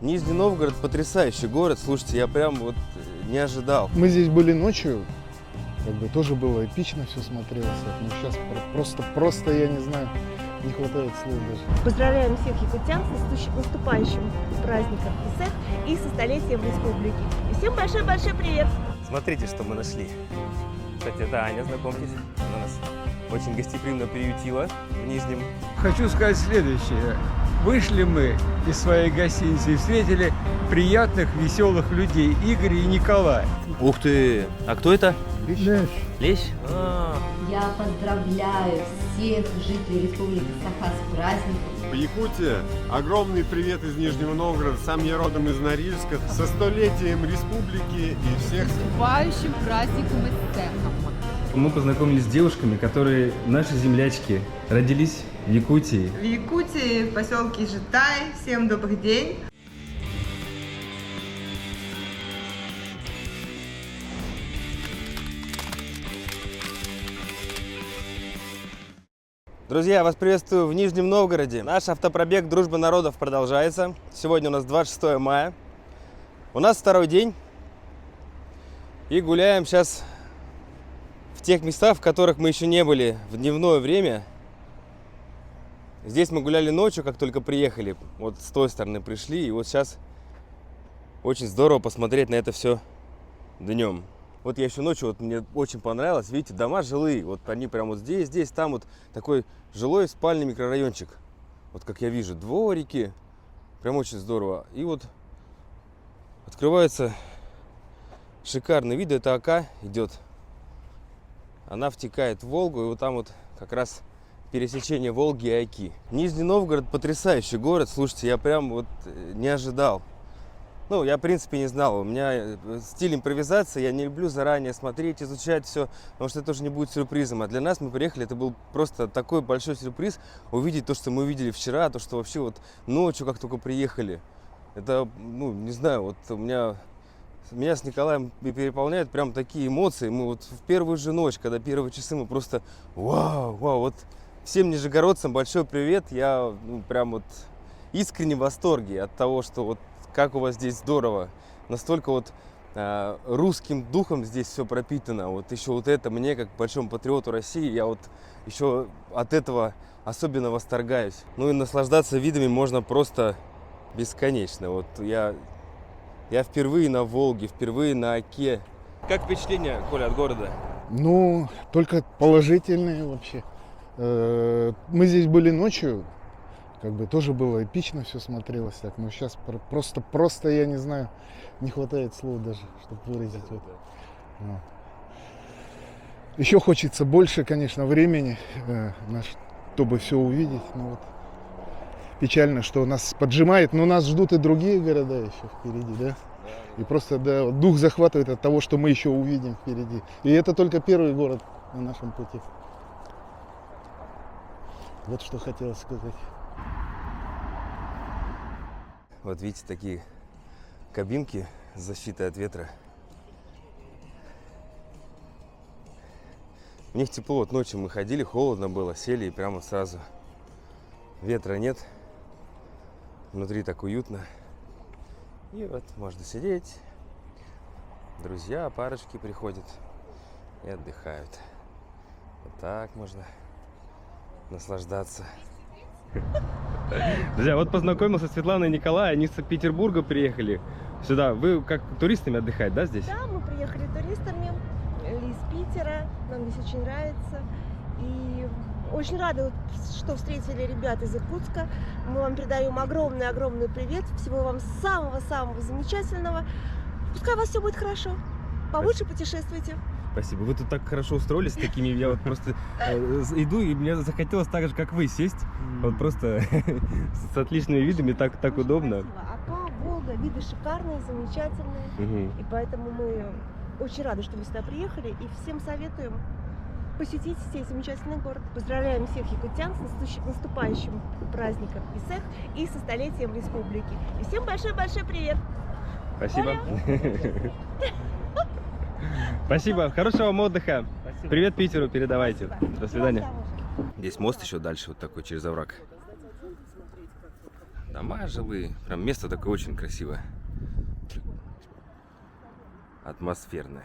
Нижний Новгород потрясающий город, слушайте, я прям вот не ожидал. Мы здесь были ночью, как бы тоже было эпично все смотрелось, но сейчас просто я не знаю, не хватает слов даже. Поздравляем всех якутян с наступающим праздником Песах и со столетием республики. И всем большой-большой привет! Смотрите, что мы нашли. Кстати, это Аня, знакомьтесь, она нас очень гостеприимно приютила в Нижнем. Хочу сказать следующее. Вышли мы из своей гостиницы и встретили приятных, веселых людей, Игоря и Николая. Ух ты! А кто это? Лещ. Лещ? Я поздравляю всех жителей Республики Саха с праздником. Якутия, огромный привет из Нижнего Новгорода, сам я родом из Норильска, со столетием республики и всех с наступающим праздником и цехом. Мы познакомились с девушками, которые наши землячки, родились в Якутии. В Якутии, в поселке Житай. Всем добрый день. Друзья, вас приветствую в Нижнем Новгороде. Наш автопробег «Дружба народов» продолжается. Сегодня у нас 26 мая. У нас второй день. И гуляем сейчас в тех местах, в которых мы еще не были в дневное время. Здесь мы гуляли ночью, как только приехали. Вот с той стороны пришли. И вот сейчас очень здорово посмотреть на это все днем. Вот я еще ночью, вот мне очень понравилось. Видите, дома жилые. Вот они прямо вот здесь, там вот такой жилой спальный микрорайончик. Вот как я вижу, дворики. Прям очень здорово. И вот открывается шикарный вид. Это Ока идет. Она втекает в Волгу, и вот там вот как раз пересечение Волги и Оки. Нижний Новгород потрясающий город, слушайте, я прям вот не ожидал. Ну, я в принципе не знал, у меня стиль импровизации, я не люблю заранее смотреть, изучать все, потому что это тоже не будет сюрпризом. А для нас мы приехали, это был просто такой большой сюрприз, увидеть то, что мы увидели вчера, то, что вообще вот ночью, как только приехали. Это, ну, не знаю, вот меня с Николаем переполняют прям такие эмоции. Мы вот в первую же ночь, когда первые часы, мы просто вау, вот всем нижегородцам большой привет. Я прям вот искренне в восторге от того, что вот как у вас здесь здорово. Настолько вот русским духом здесь все пропитано. Вот еще вот это мне, как большому патриоту России, я вот еще от этого особенно восторгаюсь. Ну и наслаждаться видами можно просто бесконечно. Вот я впервые на Волге, впервые на Оке. Как впечатление, Коля, от города? Ну, только положительные вообще. Мы здесь были ночью, как бы тоже было эпично все смотрелось, так, но сейчас просто я не знаю, не хватает слов даже, чтобы выразить это. Еще хочется больше, конечно, времени, чтобы все увидеть. Но вот печально, что нас поджимает, но нас ждут и другие города еще впереди, да? И просто, да, вот дух захватывает от того, что мы еще увидим впереди. И это только первый город на нашем пути. Вот что хотелось сказать. Вот видите, такие кабинки с защитой от ветра. У них тепло. Вот ночью мы ходили, холодно было, сели и прямо сразу. Ветра нет. Внутри так уютно. И вот можно сидеть. Друзья, парочки приходят и отдыхают. Вот так можно наслаждаться. Друзья, вот познакомился с Светланой и Николаем, они с Петербурга приехали сюда. Вы как туристами отдыхаете, да, здесь? Да, мы приехали туристами из Питера, нам здесь очень нравится. И очень рада, что встретили ребят из Иркутска. Мы вам передаем огромный привет. Всего вам самого-самого замечательного. Пускай у вас все будет хорошо. Побольше путешествуйте. Спасибо. Вы тут так хорошо устроились с такими. Я вот просто иду, и мне захотелось так же, как вы, сесть. Вот просто с отличными видами, так удобно. Ока, Волга, виды шикарные, замечательные. И поэтому мы очень рады, что вы сюда приехали. И всем советуем посетить сей замечательный город. Поздравляем всех якутян с наступающим праздником Песах и со столетием республики. И всем большой-большой привет! Спасибо. Спасибо. Хорошего вам отдыха. Спасибо. Привет Питеру передавайте. До свидания. Здесь мост еще дальше, вот такой, через овраг. Дома жилые. Прям место такое очень красивое. Атмосферное.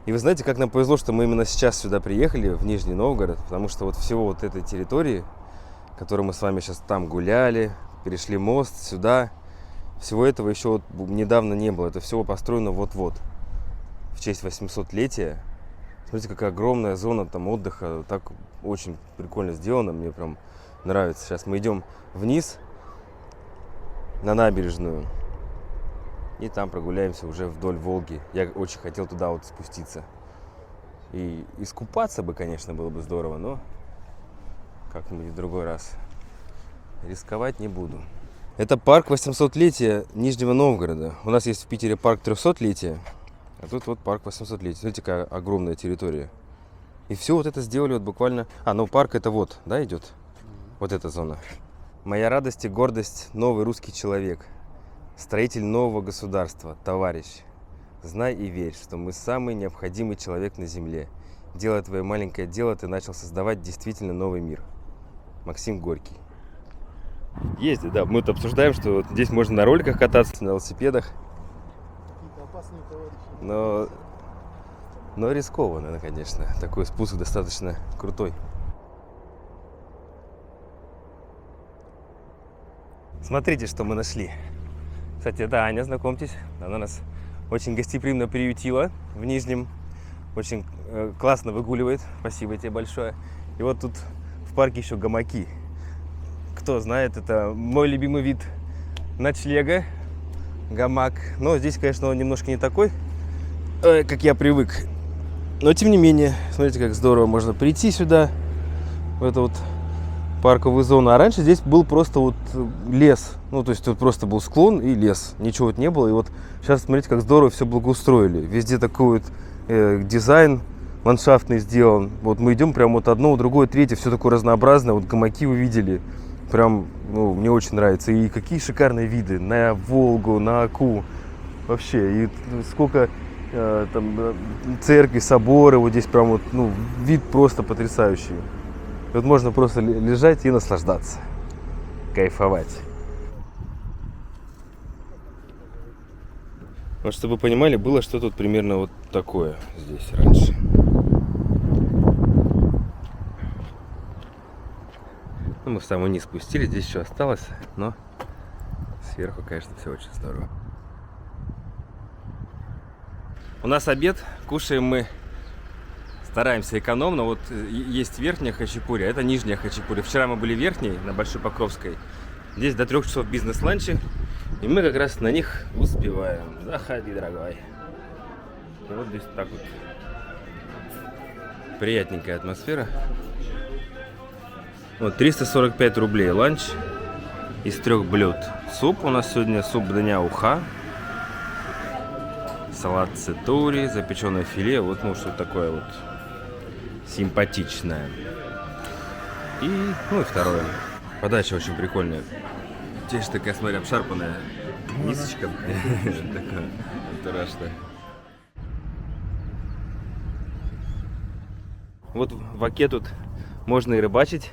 И вы знаете, как нам повезло, что мы именно сейчас сюда приехали, в Нижний Новгород, потому что вот всего вот этой территории, которую мы с вами сейчас там гуляли, перешли мост сюда, всего этого еще вот недавно не было. Это всего построено вот-вот, в честь 800-летия. Смотрите, какая огромная зона там отдыха, так очень прикольно сделано, мне прям нравится. Сейчас мы идем вниз на набережную и там прогуляемся уже вдоль Волги. Я очень хотел туда вот спуститься. И искупаться бы, конечно, было бы здорово, но как-нибудь в другой раз. Рисковать не буду. Это парк 800-летия Нижнего Новгорода. У нас есть в Питере парк 300-летия, а тут вот парк 800-летия. Смотрите, какая огромная территория. И все вот это сделали вот буквально... ну парк это вот, да, идет? Вот эта зона. Моя радость и гордость — новый русский человек. Строитель нового государства, товарищ. Знай и верь, что мы самый необходимый человек на земле. Делая твое маленькое дело, ты начал создавать действительно новый мир. Максим Горький. Ездит, да. Мы тут обсуждаем, что вот здесь можно на роликах кататься, на велосипедах. Но рискованно, конечно. Такой спуск достаточно крутой. Смотрите, что мы нашли. Кстати, это Аня, знакомьтесь. Она нас очень гостеприимно приютила в Нижнем. Очень классно выгуливает. Спасибо тебе большое. И вот тут в парке еще гамаки. Кто знает, это мой любимый вид ночлега. Гамак. Но здесь, конечно, он немножко не такой, как я привык. Но тем не менее, смотрите, как здорово можно прийти сюда, в эту вот парковую зону. А раньше здесь был просто вот лес. Ну, то есть тут просто был склон и лес. Ничего вот не было. И вот сейчас смотрите, как здорово все благоустроили. Везде такой вот дизайн ландшафтный сделан. Вот мы идем прям вот одно, другое, третье. Все такое разнообразное. Вот гамаки вы видели. Прям, мне очень нравится. И какие шикарные виды на Волгу, на Аку. Вообще. И сколько там церкви, соборы. Вот здесь прям вот, вид просто потрясающий. Тут можно просто лежать и наслаждаться, кайфовать. Вот чтобы вы понимали, было что-то вот примерно вот такое здесь раньше. Мы в самый низ спустились, здесь еще осталось, но сверху, конечно, все очень здорово. У нас обед, кушаем мы. Стараемся экономно. Вот есть верхняя хачапури, а это нижняя хачапури. Вчера мы были в верхней, на Большой Покровской. Здесь до 3 часов бизнес-ланчи. И мы как раз на них успеваем. Заходи, дорогой. И вот здесь так вот. Приятненькая атмосфера. Вот 345 рублей ланч из 3 блюд. Суп у нас сегодня суп дня уха. Салат цитури, запеченное филе. Вот, что такое вот симпатичная. И второе. Подача очень прикольная. Здесь такая, смотри, обшарпанная мисочка. Такая антуражная. Вот в Оке тут можно и рыбачить.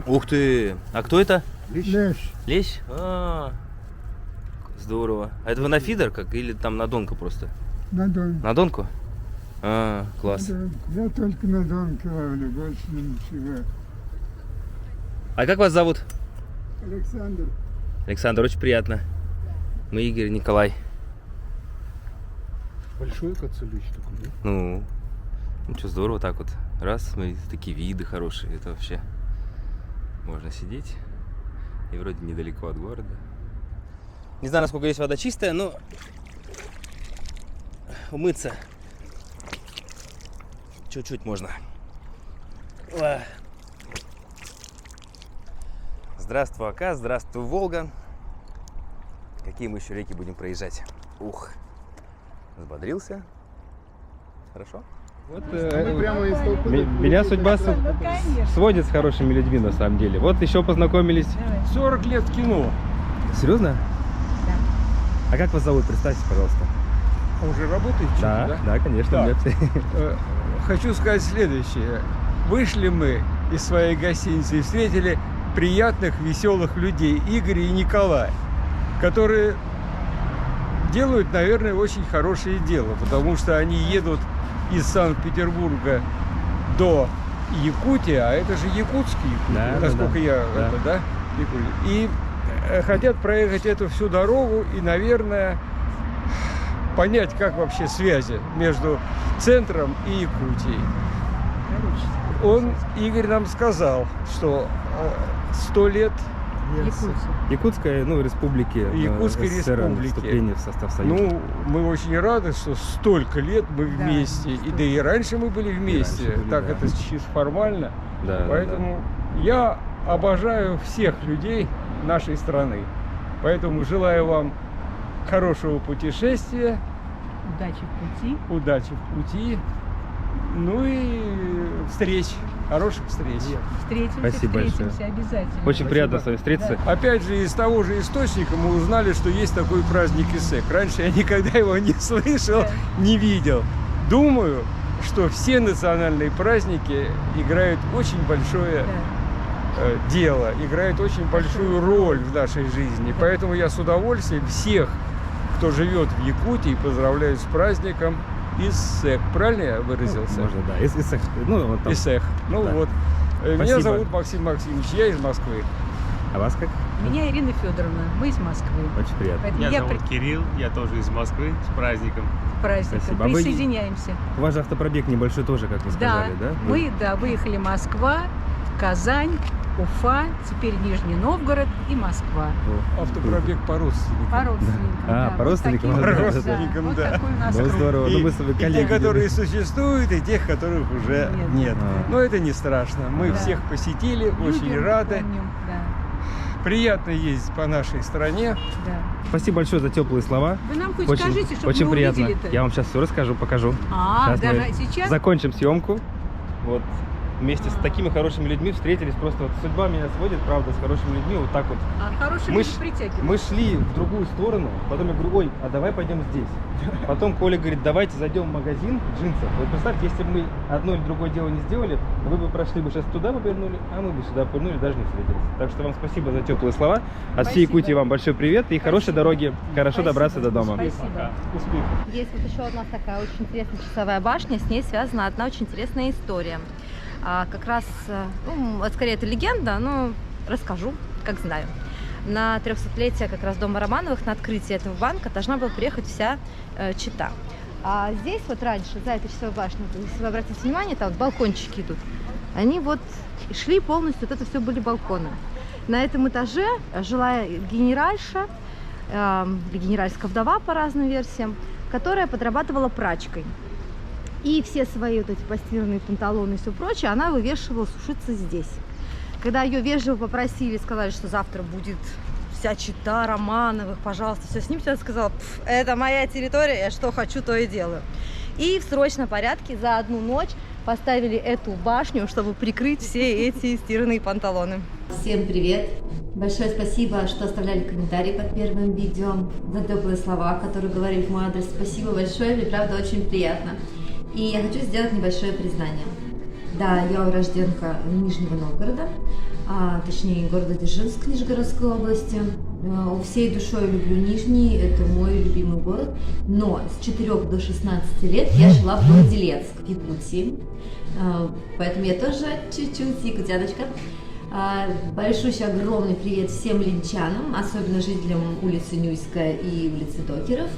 Ух ты! А кто это? Лещ. Лещ? Здорово. А это вы на фидер как? Или там на донку просто? На донку. На донку? Класс. Я только на донку ловлю, больше ничего. А как вас зовут? Александр. Александр, очень приятно. Мы Игорь, Николай. Большой коцелющ такой, да? Ну что, здорово так вот. Раз, смотрите, такие виды хорошие. Это вообще можно сидеть. И вроде недалеко от города. Не знаю, насколько здесь вода чистая, но умыться чуть-чуть можно. Здравствуй, Ока, здравствуй, Волга. Какие мы еще реки будем проезжать? Ух, взбодрился. Хорошо? Вот, меня судьба сводит с хорошими людьми, на самом деле. Вот еще познакомились. 40 лет в кино. Серьезно? Да. А как вас зовут? Представьтесь, пожалуйста. Уже работаете? Да, конечно. Хочу сказать следующее. Вышли мы из своей гостиницы и встретили приятных, веселых людей, Игорь и Николай, которые делают, наверное, очень хорошее дело, потому что они едут из Санкт-Петербурга до Якутии, а это же якутский, Да, насколько да, я, да. это, да, Якутия. И хотят проехать эту всю дорогу и, наверное, понять, как вообще связи между центром и Якутией. Игорь нам сказал, что 100 лет Якутской, ну, республики. Якутской СССР, республики. Вступление в состав Союза. Ну, мы очень рады, что столько лет мы вместе. И да и раньше мы были вместе. раньше были, Так да. это чисто формально. Да, Поэтому я обожаю всех людей нашей страны. Поэтому желаю вам хорошего путешествия, Удачи в пути. удачи в пути, ну и встреч, хороших встреч. Встретимся, Спасибо встретимся большое. обязательно. Очень приятно с вами встретиться. Опять же, из того же источника мы узнали, что есть такой праздник ИСЭК. Раньше я никогда его не слышал, не видел. Думаю, что все национальные праздники играют очень большое дело, играют очень большую роль в нашей жизни. Поэтому я с удовольствием всех, кто живет в Якутии, поздравляю с праздником ИСЭК. Правильно я выразился? Можно, да. ИСЭК. Ну, вот там. ИСЭК. Ну Да. вот. Меня Спасибо. зовут Максим Максимович, я из Москвы. А вас как? Меня Ирина Федоровна, мы из Москвы. Очень приятно. Поэтому Меня я зовут Кирилл, я тоже из Москвы, с праздником. праздником Спасибо. А вы- присоединяемся. У вас же автопробег небольшой тоже, как вы сказали, да? мы выехали Москва, Казань, Уфа, теперь Нижний Новгород и Москва. Автопробег по родственникам. По родственникам. А, да. по Вот родственникам? такие По вот, родственникам, вот да. такой у нас Ну, круг. здорово. Ну, мы с вами И те, коллеги. которые существуют, и тех, которых уже Нет. нет. А. Но это не страшно. Мы Да. всех посетили, очень Любим, рады. помним, да, Приятно ездить по нашей стране. да. Спасибо большое за теплые слова. Вы нам хоть Очень, скажите, чтобы очень мы приятно. увидели-то. Я вам сейчас все расскажу, покажу. А, Сейчас даже мы сейчас? Закончим съемку. Вот. Вместе с такими хорошими людьми встретились. Просто вот судьба меня сводит, правда, с хорошими людьми. Вот так вот. А хорошие Мы люди притягивают. Мы шли в другую сторону, потом я говорю, ой, а давай пойдем здесь. Потом Коля говорит, давайте зайдем в магазин джинсов. Вот представьте, если бы мы одно или другое дело не сделали, вы бы прошли бы сейчас туда бы повернули, а мы бы сюда повернули, даже не встретились. Так что вам спасибо за теплые слова. От всей Спасибо. Якутии вам большой привет и хорошей дороги. Хорошо добраться до дома. Спасибо. Успехов. Есть вот еще у нас такая очень интересная часовая башня, с ней связана одна очень интересная история. Как раз, ну, скорее это легенда, но расскажу, как знаю. На 300-летие как раз дома Романовых, на открытие этого банка должна была приехать вся чета. А здесь вот раньше, за этой часовой башней, если вы обратите внимание, там вот балкончики идут, они вот шли полностью, вот это все были балконы. На этом этаже жила генеральша, или генеральская вдова по разным версиям, которая подрабатывала прачкой. И все свои вот эти постиранные панталоны и все прочее она вывешивала сушиться здесь. Когда ее вежливо попросили, сказали, что завтра будет вся чета Романовых, пожалуйста, все снимите, она сказала, это моя территория, я что хочу, то и делаю. И в срочном порядке за одну ночь поставили эту башню, чтобы прикрыть все эти стиранные панталоны. Всем привет! Большое спасибо, что оставляли комментарии под первым видео, за теплые слова, которые говорили в мой адрес. Спасибо большое, мне правда очень приятно. И я хочу сделать небольшое признание. Да, я урожденка Нижнего Новгорода, точнее города Дзержинск Нижегородской области. Всей душой люблю Нижний, это мой любимый город. Но с 4 до 16 лет я жила в городе Ленск, в Якутии. Поэтому я тоже чуть-чуть якутяночка. Большущий огромный привет всем ленчанам, особенно жителям улицы Нюйская и улицы Докеров.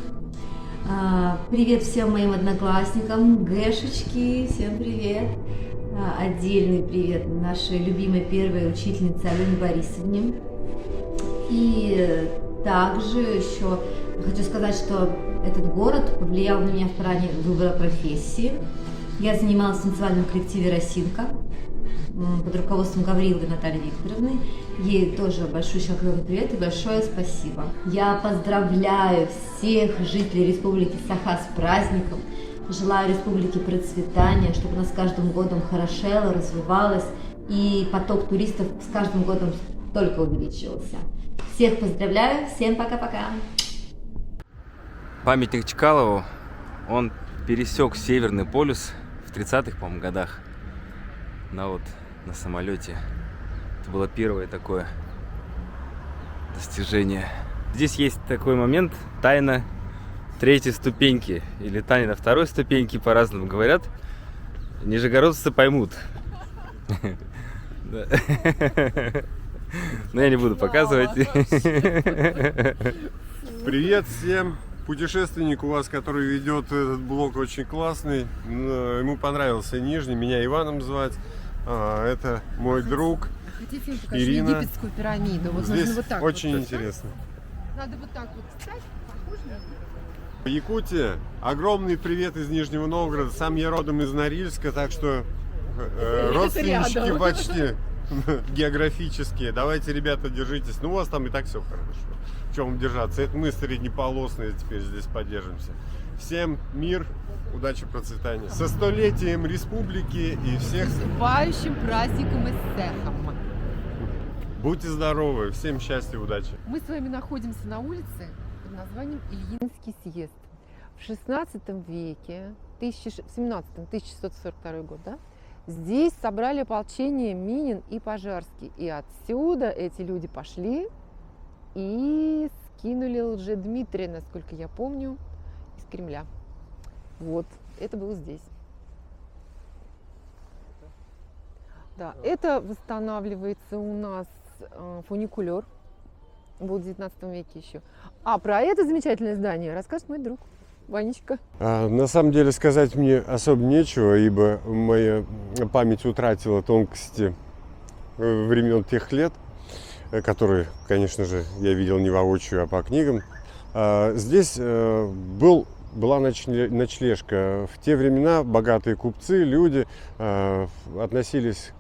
Привет всем моим одноклассникам, Гэшечки, всем привет. Отдельный привет нашей любимой первой учительнице Алене Борисовне. И также еще хочу сказать, что этот город повлиял на меня в плане выбора профессии. Я занималась в танцевальном коллективе «Росинка» под руководством Гавриловой Натальи Викторовны. Ей тоже большущий огромный привет и большое спасибо. Я поздравляю всех жителей Республики Саха с праздником. Желаю республике процветания, чтобы она с каждым годом хорошела, развивалась и поток туристов с каждым годом только увеличивался. Всех поздравляю, всем пока-пока. Памятник Чкалову, он пересек Северный полюс в 30-х, по-моему, годах на самолете. Это было первое такое достижение. Здесь есть такой момент, тайна третьей ступеньки, или тайна второй ступеньки, по-разному говорят. Нижегородцы поймут. Но я не буду показывать. Привет всем! Путешественник у вас, который ведет этот блог, очень классный. Ему понравился Нижний, меня Иваном звать. Это мой друг Хотите, им покажу Ирина. египетскую пирамиду? Вот Здесь нужно вот так очень вот. интересно. Надо вот так вот встать, похоже на... Якутия, огромный привет из Нижнего Новгорода. Сам я родом из Норильска, так что родственнички рядом. почти географические. Давайте, ребята, держитесь. Ну, у вас там и так все хорошо. В чем держаться? Это мы среднеполосные теперь здесь поддержимся. Всем мир, удачи, процветания. Со столетием республики и всех... Наступающим праздником Эссехом. Будьте здоровы, всем счастья, удачи. Мы с вами находимся на улице под названием Ильинский съезд. В 16 веке, в 17-1642 год, да, здесь собрали ополчение Минин и Пожарский. И отсюда эти люди пошли и скинули Лжедмитрия, насколько я помню, из Кремля. Вот, это было здесь. Да, это восстанавливается у нас фуникулер. Был в 19 веке еще. А про это замечательное здание расскажет мой друг Ванечка. На самом деле сказать мне особо нечего, ибо моя память утратила тонкости времен тех лет, которые, конечно же, я видел не воочию, а по книгам. Здесь была ночлежка. В те времена богатые купцы, люди относились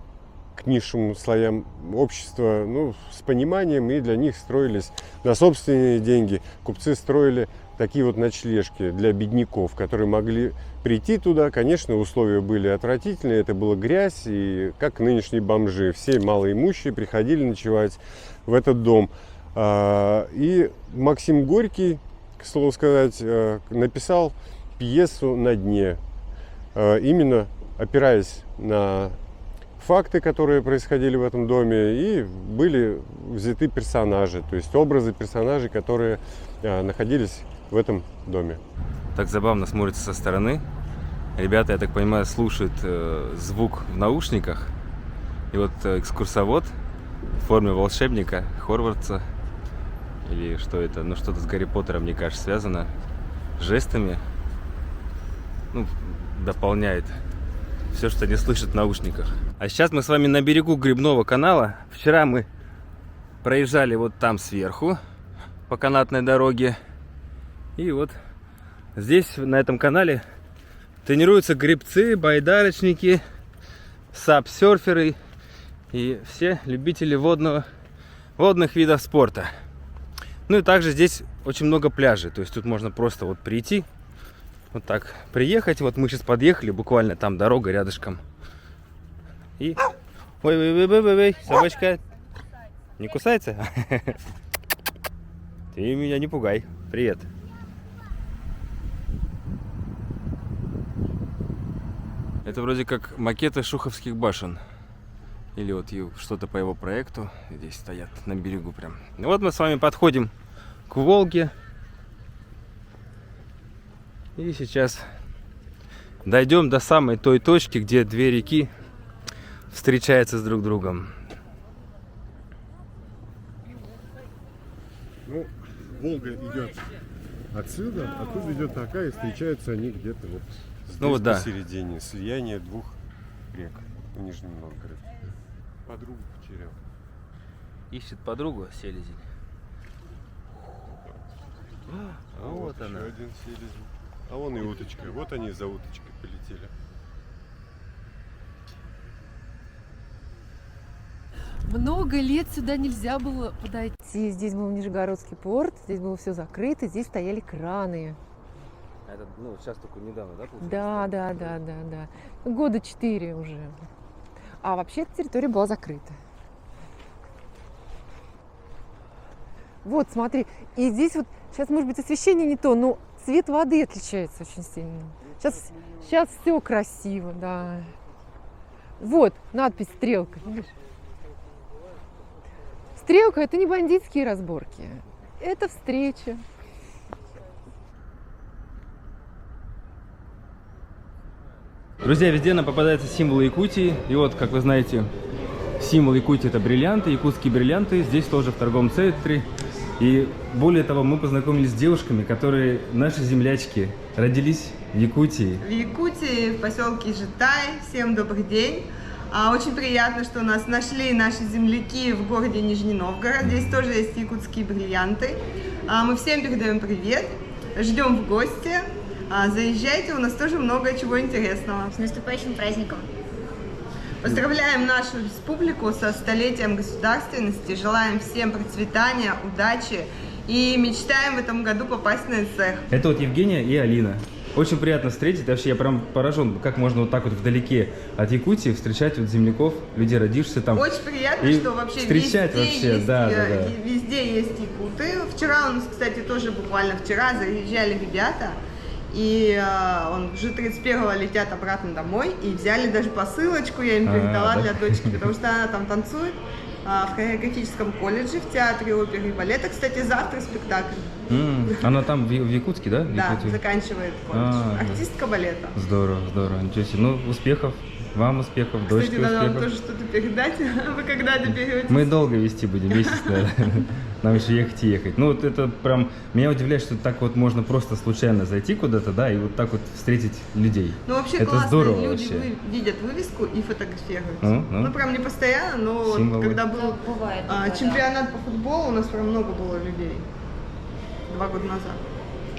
к низшим слоям общества, ну, с пониманием, и для них строились на собственные деньги. Купцы строили такие вот ночлежки для бедняков, которые могли прийти туда. Конечно, условия были отвратительные, это была грязь, и как нынешние бомжи, все малоимущие приходили ночевать в этот дом. И Максим Горький, к слову сказать, написал пьесу «На дне», именно опираясь на факты, которые происходили в этом доме, и были взяты персонажи, то есть образы персонажей, которые находились в этом доме. Так забавно смотрится со стороны. Ребята, я так понимаю, слушают звук в наушниках. И вот экскурсовод в форме волшебника Хогвартса, или что это, ну что-то с Гарри Поттером, мне кажется, связано, жестами, ну, дополняет все, что не слышат в наушниках. А сейчас мы с вами на берегу Грибного канала. Вчера мы проезжали вот там сверху по канатной дороге. И вот здесь, на этом канале, тренируются гребцы, байдарочники, сап-серферы и все любители водных видов спорта. Ну и также здесь очень много пляжей. То есть тут можно просто вот прийти, вот так приехать. Вот мы сейчас подъехали, буквально там дорога рядышком. И... Ой, собачка не кусается? Ты меня не пугай. Привет. Это вроде как макеты Шуховских башен. Или вот что-то по его проекту. Здесь стоят на берегу прям. И вот мы с вами подходим к Волге. И сейчас дойдем до самой той точки, где две реки встречаются с друг другом. Ну, Волга идет отсюда, оттуда идет такая, и встречаются они где-то вот здесь, ну вот, да, посередине, слияние двух рек в Нижнем Новгороде. Подругу потерял. Ищет подругу селезень. А вот еще она. один селезень. А вон и уточка. Вот они за уточкой полетели. Много лет сюда нельзя было подойти. Здесь был Нижегородский порт, здесь было все закрыто, здесь стояли краны. Это, ну, сейчас только недавно, да, получилось? Да. Года 4 уже. А вообще эта территория была закрыта. Вот, смотри. И здесь вот, сейчас, может быть, освещение не то, но цвет воды отличается очень сильно. Сейчас все красиво, да. Вот, надпись «Стрелка». Видишь? Стрелка – это не бандитские разборки, это встреча. Друзья, везде нам попадаются символы Якутии. И вот, как вы знаете, символ Якутии — это бриллианты, якутские бриллианты. Здесь тоже в торговом центре. И более того, мы познакомились с девушками, которые наши землячки, родились в Якутии. В Якутии, в поселке Житай. Всем добрый день. Очень приятно, что нас нашли наши земляки в городе Нижний Новгород. Здесь тоже есть якутские бриллианты. Мы всем передаем привет, ждем в гости. Заезжайте, у нас тоже много чего интересного. С наступающим праздником! Поздравляем нашу республику со столетием государственности, желаем всем процветания, удачи и мечтаем в этом году попасть на ЭСЭХ. Это вот Евгения и Алина. Очень приятно встретить, вообще я прям поражен, как можно вот так вот вдалеке от Якутии встречать вот земляков, людей, родившихся там. Очень приятно, что вообще встречать везде, вообще, есть, да. Везде есть якуты. Вчера у нас, кстати, тоже буквально вчера заезжали ребята. И уже 31-го летят обратно домой. И взяли даже посылочку, я им передала для дочки, потому что она там танцует в хореографическом колледже, в театре оперы и балета. Кстати, завтра спектакль. Она там в Якутске, да? Да, заканчивает колледж. Артистка балета. Здорово, здорово. Ничего себе. Ну, успехов. Вам успехов, дочке успехов. Кстати, надо вам тоже что-то передать. Вы когда доберетесь? Мы долго вести будем, месяц, наверное. Нам еще ехать и ехать. Ну вот это прям, меня удивляет, что так вот можно просто случайно зайти куда-то, да, и вот так вот встретить людей. Ну вообще это классно, здорово люди вообще. Видят вывеску и фотографируются. Ну прям не постоянно, но символы. Когда был чемпионат по футболу, у нас прям много было людей. 2 года назад.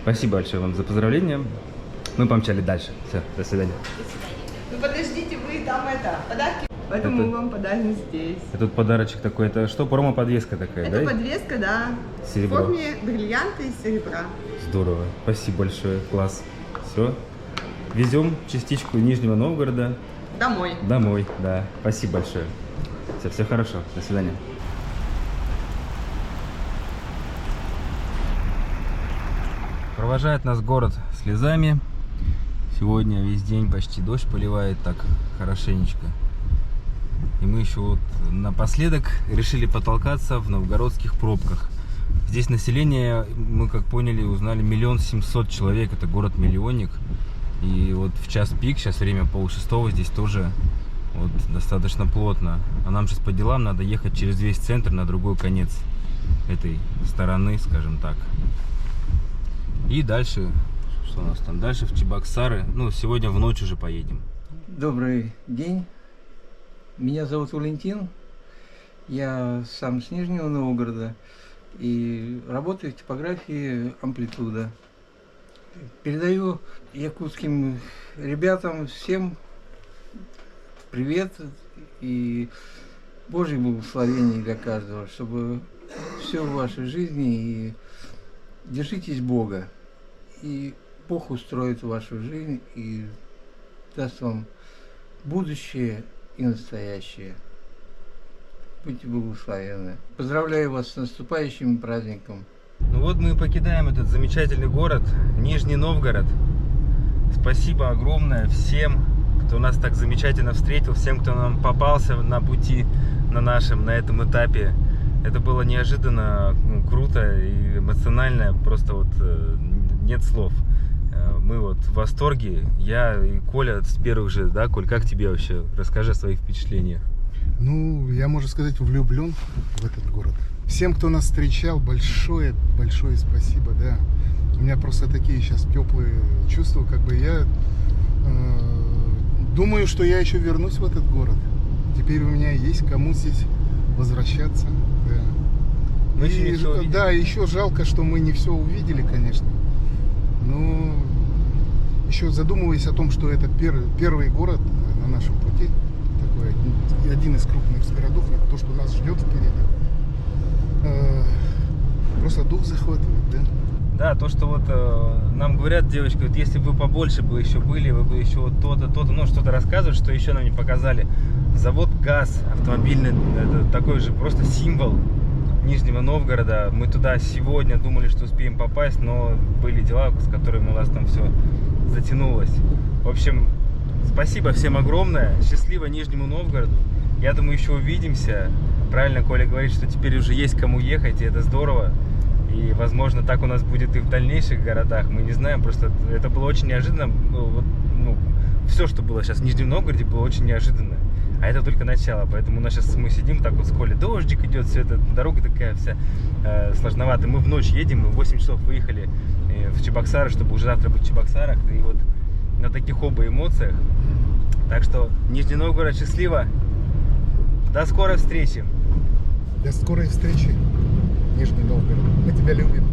Спасибо большое вам за поздравления. Мы помчали дальше. Все, до свидания. Ну подождите, вы там подарки, поэтому мы вам подарим здесь. Этот подарочек такой, это что, промо-подвеска такая, это да? Это подвеска, да. Серебро. В форме бриллианта из серебра. Здорово, спасибо большое, класс. Все, везем частичку Нижнего Новгорода. Домой. Домой, да. Спасибо большое. Все хорошо, до свидания. Провожает нас город слезами. Сегодня весь день почти дождь поливает так хорошенечко. И мы еще вот напоследок решили потолкаться в новгородских пробках. Здесь население, мы как поняли, узнали 1 700 000 человек. Это город-миллионник. И вот в час пик, сейчас время 5:30, здесь тоже вот достаточно плотно. А нам сейчас по делам надо ехать через весь центр на другой конец этой стороны, скажем так. И дальше... Что у нас там дальше? В Чебоксары. Ну, сегодня в ночь уже поедем. Добрый день. Меня зовут Валентин. Я сам с Нижнего Новгорода и работаю в типографии «Амплитуда». Передаю якутским ребятам всем привет и Божьих благословений для каждого, чтобы все в вашей жизни, и держитесь Бога. И Бог устроит вашу жизнь и даст вам будущее и настоящее. Будьте благословенны. Поздравляю вас с наступающим праздником. Ну вот мы покидаем этот замечательный город, Нижний Новгород. Спасибо огромное всем, кто нас так замечательно встретил, всем, кто нам попался на пути на этом этапе. Это было неожиданно, круто и эмоционально, просто вот нет слов. Мы вот в восторге. Я и Коля с первых же, да, Коль, как тебе вообще? Расскажи о своих впечатлениях. Ну, я, можно сказать, влюблен в этот город. Всем, кто нас встречал, большое спасибо, да. У меня просто такие сейчас теплые чувства, как бы я думаю, что я еще вернусь в этот город. Теперь у меня есть кому здесь возвращаться, да. Мы еще не все увидели. Да, еще жалко, что мы не все увидели, конечно. Но еще задумываясь о том, что это первый город на нашем пути, такой один из крупных городов, то, что нас ждет впереди, просто дух захватывает, да? Да, то, что вот нам говорят, девочки, вот если бы вы побольше бы еще были, вы бы еще вот то-то, ну что-то рассказывают, что еще нам не показали. Завод ГАЗ автомобильный, это такой же просто символ Нижнего Новгорода. Мы туда сегодня думали, что успеем попасть, но были дела, с которыми у нас там все затянулось. В общем, спасибо всем огромное. Счастливо Нижнему Новгороду. Я думаю, еще увидимся. правильно Коля говорит, что теперь уже есть кому ехать, и это здорово. И, возможно, так у нас будет и в дальнейших городах. Мы не знаем, просто это было очень неожиданно. Вот, ну, все, что было сейчас в Нижнем Новгороде, было очень неожиданно. А это только начало. Поэтому у нас сейчас мы сидим так вот с Колей, дождик идет, все это, дорога такая вся сложноватая. Мы в ночь едем, мы в 8 часов выехали в Чебоксары, чтобы уже завтра быть в Чебоксарах. И вот на таких оба эмоциях. Так что Нижний Новгород, счастливо. До скорой встречи. До скорой встречи, Нижний Новгород. Мы тебя любим.